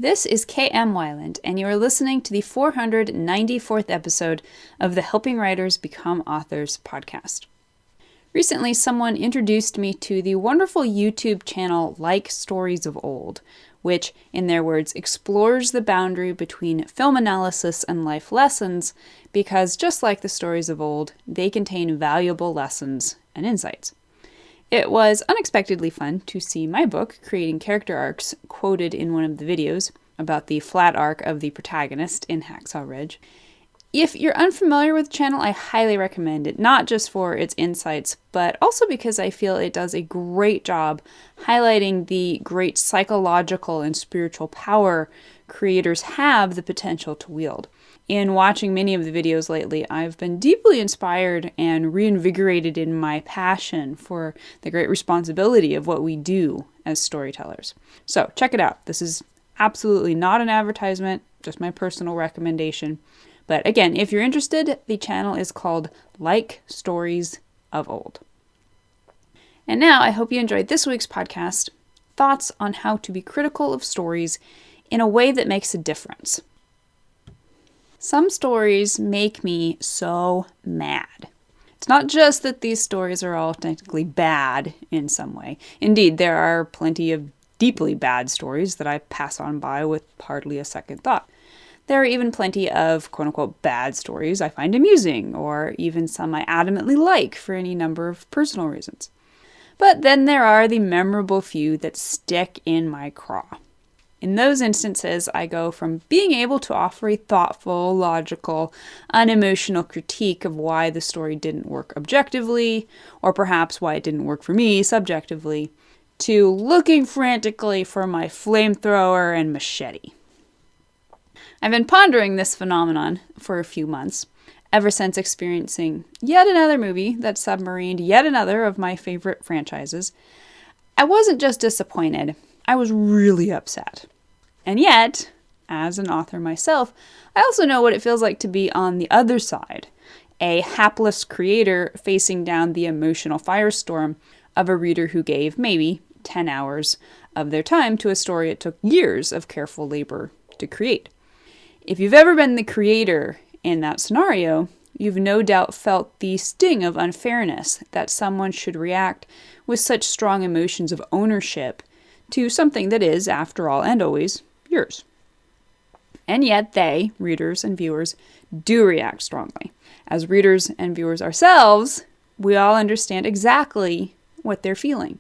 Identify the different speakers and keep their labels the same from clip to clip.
Speaker 1: This is K.M. Weiland, and you are listening to the 494th episode of the Helping Writers Become Authors podcast. Recently, someone introduced me to the wonderful YouTube channel Like Stories of Old, which, in their words, explores the boundary between film analysis and life lessons because, just like the stories of old, they contain valuable lessons and insights. It was unexpectedly fun to see my book, Creating Character Arcs, quoted in one of the videos about the flat arc of the protagonist in Hacksaw Ridge. If you're unfamiliar with the channel, I highly recommend it, not just for its insights, but also because I feel it does a great job highlighting the great psychological and spiritual power creators have the potential to wield. In watching many of the videos lately, I've been deeply inspired and reinvigorated in my passion for the great responsibility of what we do as storytellers. So check it out. This is absolutely not an advertisement, just my personal recommendation. But again, if you're interested, the channel is called Like Stories of Old. And now I hope you enjoyed this week's podcast, thoughts on how to be critical of stories in a way that makes a difference. Some stories make me so mad. It's not just that these stories are all technically bad in some way. Indeed, there are plenty of deeply bad stories that I pass on by with hardly a second thought. There are even plenty of quote-unquote bad stories I find amusing, or even some I adamantly like for any number of personal reasons. But then there are the memorable few that stick in my craw. In those instances, I go from being able to offer a thoughtful, logical, unemotional critique of why the story didn't work objectively, or perhaps why it didn't work for me subjectively, to looking frantically for my flamethrower and machete. I've been pondering this phenomenon for a few months, ever since experiencing yet another movie that submarined yet another of my favorite franchises. I wasn't just disappointed, I was really upset. And yet, as an author myself, I also know what it feels like to be on the other side, a hapless creator facing down the emotional firestorm of a reader who gave maybe 10 hours of their time to a story it took years of careful labor to create. If you've ever been the creator in that scenario, you've no doubt felt the sting of unfairness that someone should react with such strong emotions of ownership to something that is, after all and always, yours. And yet they, readers and viewers, do react strongly. As readers and viewers ourselves, we all understand exactly what they're feeling.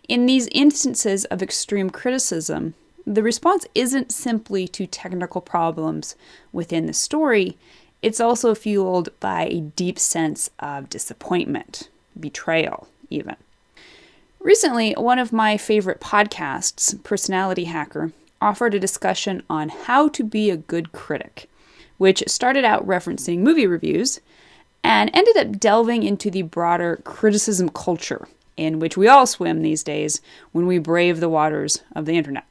Speaker 1: In these instances of extreme criticism, the response isn't simply to technical problems within the story, it's also fueled by a deep sense of disappointment, betrayal even. Recently, one of my favorite podcasts, Personality Hacker, offered a discussion on how to be a good critic, which started out referencing movie reviews and ended up delving into the broader criticism culture in which we all swim these days when we brave the waters of the internet.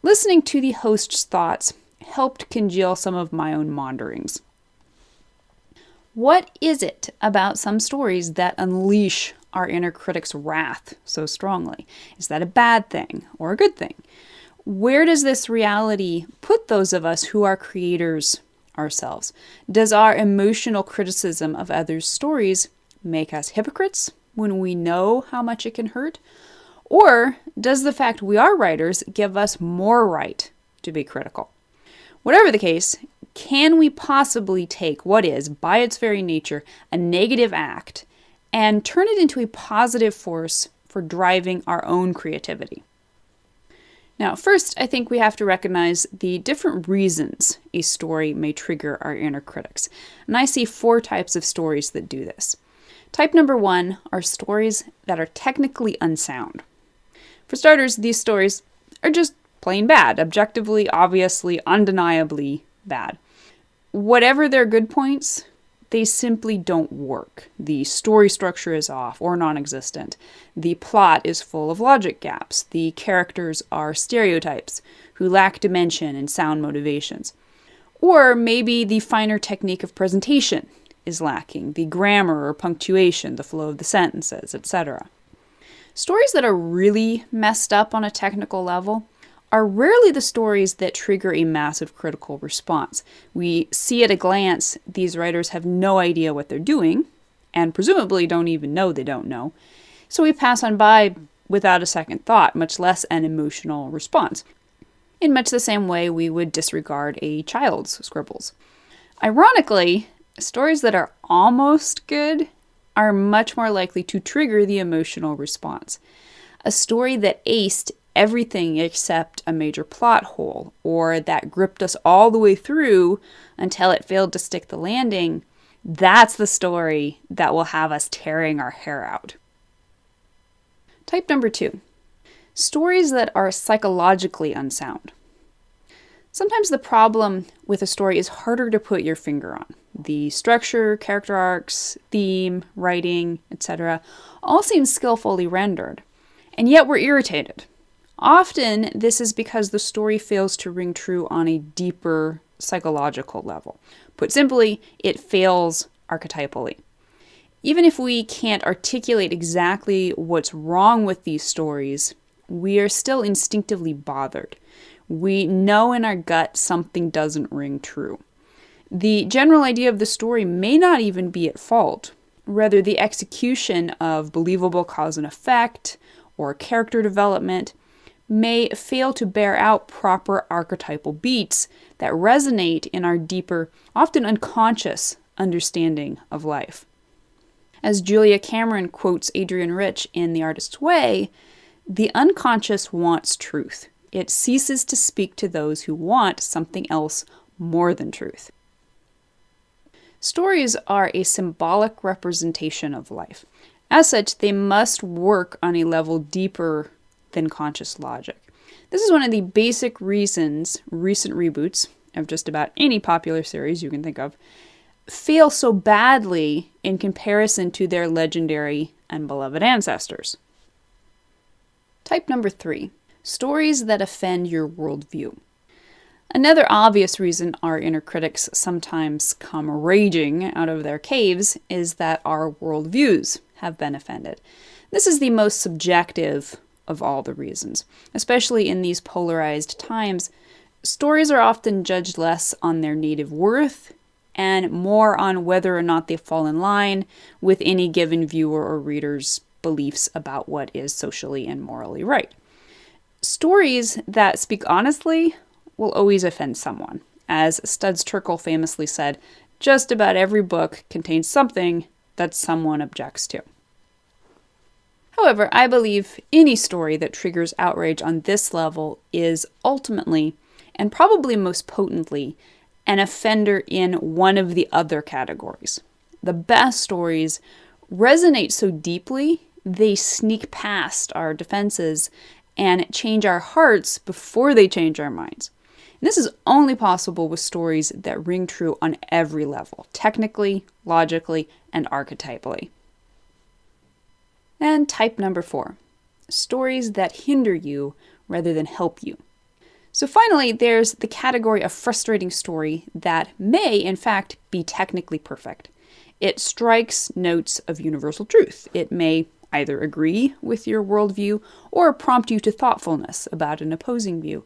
Speaker 1: Listening to the host's thoughts helped congeal some of my own maunderings. What is it about some stories that unleash our inner critic's wrath so strongly? Is that a bad thing or a good thing? Where does this reality put those of us who are creators ourselves? Does our emotional criticism of others' stories make us hypocrites when we know how much it can hurt? Or does the fact we are writers give us more right to be critical? Whatever the case, can we possibly take what is, by its very nature, a negative act and turn it into a positive force for driving our own creativity? Now, first, I think we have to recognize the different reasons a story may trigger our inner critics. And I see 4 types of stories that do this. Type number 1 are stories that are technically unsound. For starters, these stories are just plain bad, objectively, obviously, undeniably bad. Whatever their good points, they simply don't work. The story structure is off or non-existent. The plot is full of logic gaps. The characters are stereotypes who lack dimension and sound motivations. Or maybe the finer technique of presentation is lacking, the grammar or punctuation, the flow of the sentences, etc. Stories that are really messed up on a technical level are rarely the stories that trigger a massive critical response. We see at a glance these writers have no idea what they're doing, and presumably don't even know they don't know. So we pass on by without a second thought, much less an emotional response, in much the same way we would disregard a child's scribbles. Ironically, stories that are almost good are much more likely to trigger the emotional response. A story that aced everything except a major plot hole, or that gripped us all the way through until it failed to stick the landing, that's the story that will have us tearing our hair out. Type number 2. Stories that are psychologically unsound. Sometimes the problem with a story is harder to put your finger on. The structure, character arcs, theme, writing, etc. all seem skillfully rendered. And yet we're irritated. Often, this is because the story fails to ring true on a deeper psychological level. Put simply, it fails archetypally. Even if we can't articulate exactly what's wrong with these stories, we are still instinctively bothered. We know in our gut something doesn't ring true. The general idea of the story may not even be at fault. Rather, the execution of believable cause and effect or character development may fail to bear out proper archetypal beats that resonate in our deeper, often unconscious understanding of life. As Julia Cameron quotes Adrienne Rich in The Artist's Way, the unconscious wants truth. It ceases to speak to those who want something else more than truth. Stories are a symbolic representation of life. As such, they must work on a level deeper than conscious logic. This is one of the basic reasons recent reboots of just about any popular series you can think of fail so badly in comparison to their legendary and beloved ancestors. Type number 3. Stories that offend your worldview. Another obvious reason our inner critics sometimes come raging out of their caves is that our worldviews have been offended. This is the most subjective of all the reasons. Especially in these polarized times, stories are often judged less on their native worth and more on whether or not they fall in line with any given viewer or reader's beliefs about what is socially and morally right. Stories that speak honestly will always offend someone. As Studs Terkel famously said, just about every book contains something that someone objects to. However, I believe any story that triggers outrage on this level is ultimately, and probably most potently, an offender in one of the other categories. The best stories resonate so deeply, they sneak past our defenses and change our hearts before they change our minds. And this is only possible with stories that ring true on every level, technically, logically, and archetypally. And type number 4, stories that hinder you rather than help you. So finally, there's the category of frustrating story that may, in fact, be technically perfect. It strikes notes of universal truth. It may either agree with your worldview or prompt you to thoughtfulness about an opposing view.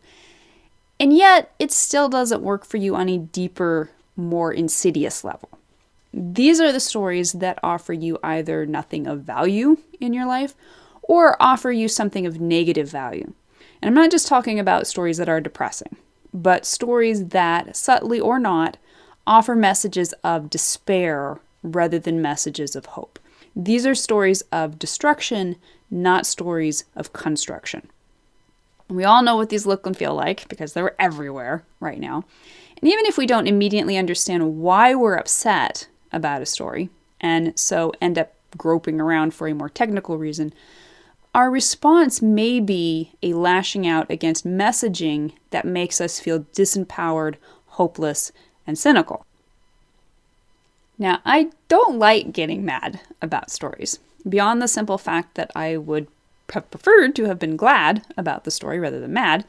Speaker 1: And yet, it still doesn't work for you on a deeper, more insidious level. These are the stories that offer you either nothing of value in your life or offer you something of negative value. And I'm not just talking about stories that are depressing, but stories that, subtly or not, offer messages of despair rather than messages of hope. These are stories of destruction, not stories of construction. We all know what these look and feel like because they're everywhere right now. And even if we don't immediately understand why we're upset about a story, and so end up groping around for a more technical reason, our response may be a lashing out against messaging that makes us feel disempowered, hopeless, and cynical. Now, I don't like getting mad about stories. Beyond the simple fact that I would have preferred to have been glad about the story rather than mad,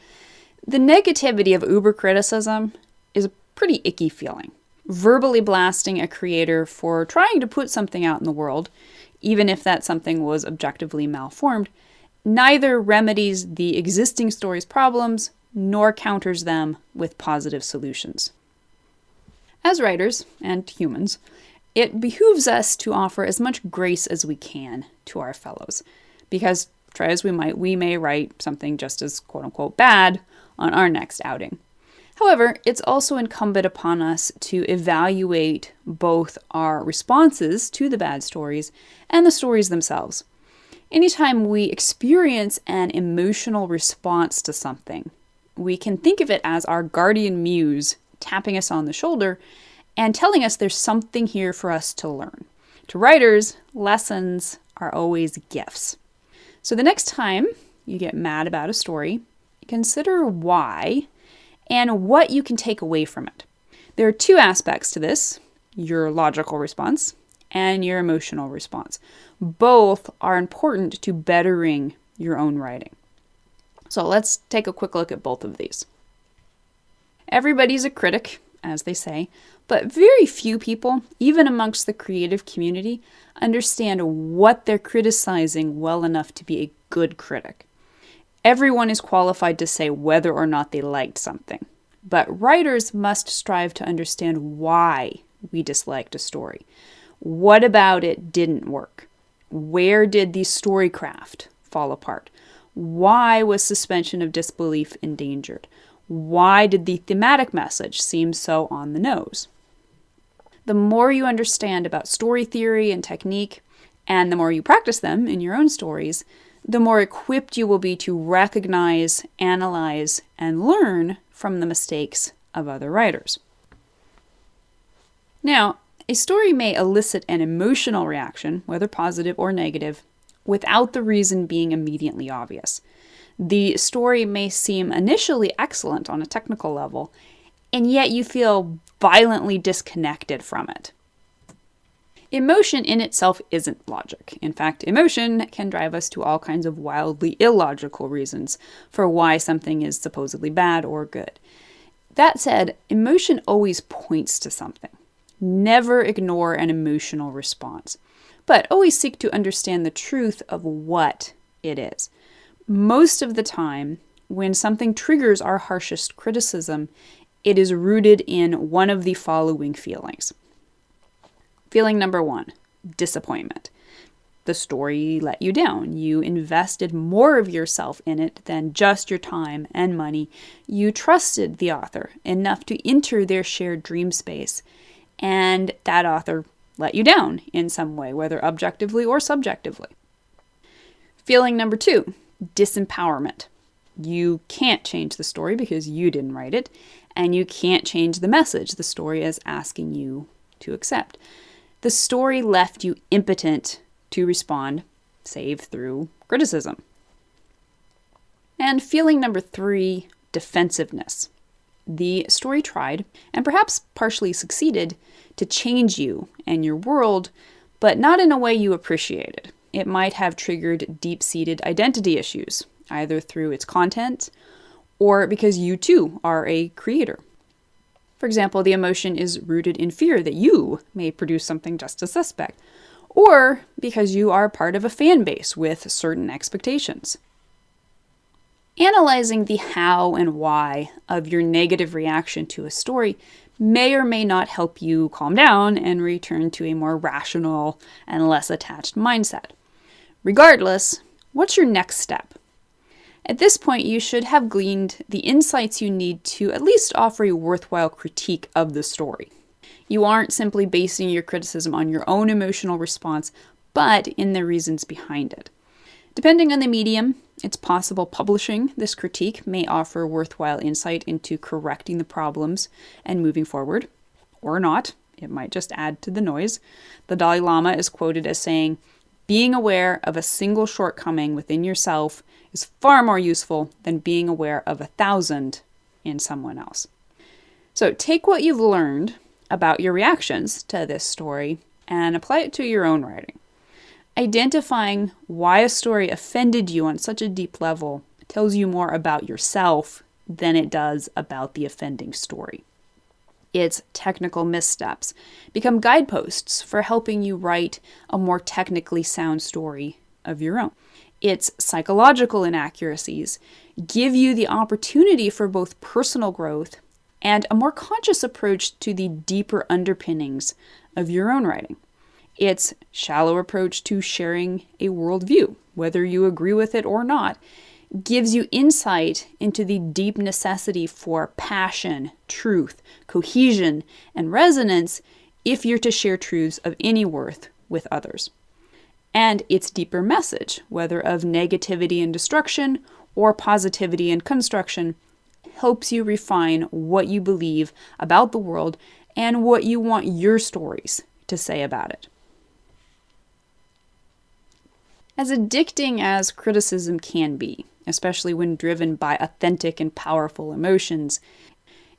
Speaker 1: the negativity of uber criticism is a pretty icky feeling. Verbally blasting a creator for trying to put something out in the world, even if that something was objectively malformed, neither remedies the existing story's problems nor counters them with positive solutions. As writers and humans, it behooves us to offer as much grace as we can to our fellows, because try as we might, we may write something just as quote-unquote bad on our next outing. However, it's also incumbent upon us to evaluate both our responses to the bad stories and the stories themselves. Anytime we experience an emotional response to something, we can think of it as our guardian muse tapping us on the shoulder and telling us there's something here for us to learn. To writers, lessons are always gifts. So the next time you get mad about a story, consider why and what you can take away from it. There are two aspects to this: your logical response and your emotional response. Both are important to bettering your own writing. So let's take a quick look at both of these. Everybody's a critic, as they say, but very few people, even amongst the creative community, understand what they're criticizing well enough to be a good critic. Everyone is qualified to say whether or not they liked something, but writers must strive to understand why we disliked a story. What about it didn't work? Where did the storycraft fall apart? Why was suspension of disbelief endangered? Why did the thematic message seem so on the nose? The more you understand about story theory and technique, and the more you practice them in your own stories, the more equipped you will be to recognize, analyze, and learn from the mistakes of other writers. Now, a story may elicit an emotional reaction, whether positive or negative, without the reason being immediately obvious. The story may seem initially excellent on a technical level, and yet you feel violently disconnected from it. Emotion in itself isn't logic. In fact, emotion can drive us to all kinds of wildly illogical reasons for why something is supposedly bad or good. That said, emotion always points to something. Never ignore an emotional response, but always seek to understand the truth of what it is. Most of the time, when something triggers our harshest criticism, it is rooted in one of the following feelings. Feeling number 1, disappointment. The story let you down. You invested more of yourself in it than just your time and money. You trusted the author enough to enter their shared dream space, and that author let you down in some way, whether objectively or subjectively. Feeling number 2, disempowerment. You can't change the story because you didn't write it, and you can't change the message the story is asking you to accept. The story left you impotent to respond, save through criticism. And feeling number 3, defensiveness. The story tried, and perhaps partially succeeded, to change you and your world, but not in a way you appreciated. It might have triggered deep-seated identity issues, either through its content or because you too are a creator. For example, the emotion is rooted in fear that you may produce something just as suspect, or because you are part of a fan base with certain expectations. Analyzing the how and why of your negative reaction to a story may or may not help you calm down and return to a more rational and less attached mindset. Regardless, what's your next step? At this point, you should have gleaned the insights you need to at least offer a worthwhile critique of the story. You aren't simply basing your criticism on your own emotional response, but in the reasons behind it. Depending on the medium, it's possible publishing this critique may offer worthwhile insight into correcting the problems and moving forward, or not. It might just add to the noise. The Dalai Lama is quoted as saying, "Being aware of a single shortcoming within yourself is far more useful than being aware of 1,000 in someone else." So take what you've learned about your reactions to this story and apply it to your own writing. Identifying why a story offended you on such a deep level tells you more about yourself than it does about the offending story. Its technical missteps become guideposts for helping you write a more technically sound story of your own. its psychological inaccuracies give you the opportunity for both personal growth and a more conscious approach to the deeper underpinnings of your own writing. Its shallow approach to sharing a worldview, whether you agree with it or not, gives you insight into the deep necessity for passion, truth, cohesion, and resonance if you're to share truths of any worth with others. And its deeper message, whether of negativity and destruction or positivity and construction, helps you refine what you believe about the world and what you want your stories to say about it. As addicting as criticism can be, especially when driven by authentic and powerful emotions,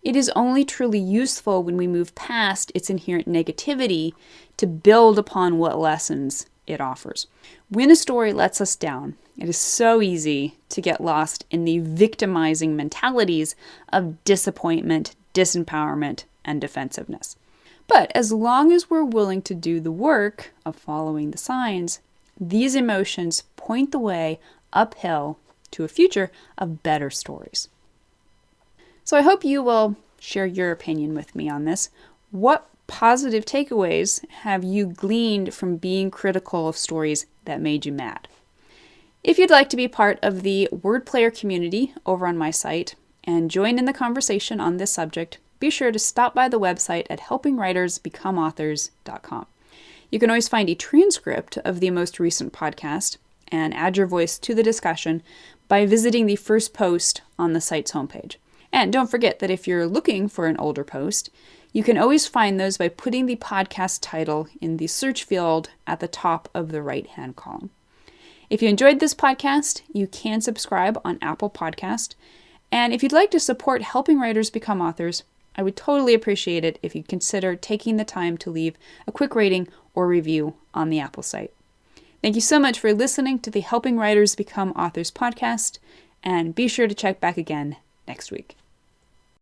Speaker 1: it is only truly useful when we move past its inherent negativity to build upon what lessons it offers. When a story lets us down, it is so easy to get lost in the victimizing mentalities of disappointment, disempowerment, and defensiveness. But as long as we're willing to do the work of following the signs, these emotions point the way uphill to a future of better stories. So I hope you will share your opinion with me on this. What positive takeaways have you gleaned from being critical of stories that made you mad? If you'd like to be part of the Word Player community over on my site and join in the conversation on this subject, be sure to stop by the website at helpingwritersbecomeauthors.com. You can always find a transcript of the most recent podcast and add your voice to the discussion by visiting the first post on the site's homepage. And don't forget that if you're looking for an older post, you can always find those by putting the podcast title in the search field at the top of the right-hand column. If you enjoyed this podcast, you can subscribe on Apple Podcast. And if you'd like to support Helping Writers Become Authors, I would totally appreciate it if you'd consider taking the time to leave a quick rating or review on the Apple site. Thank you so much for listening to the Helping Writers Become Authors podcast, and be sure to check back again next week.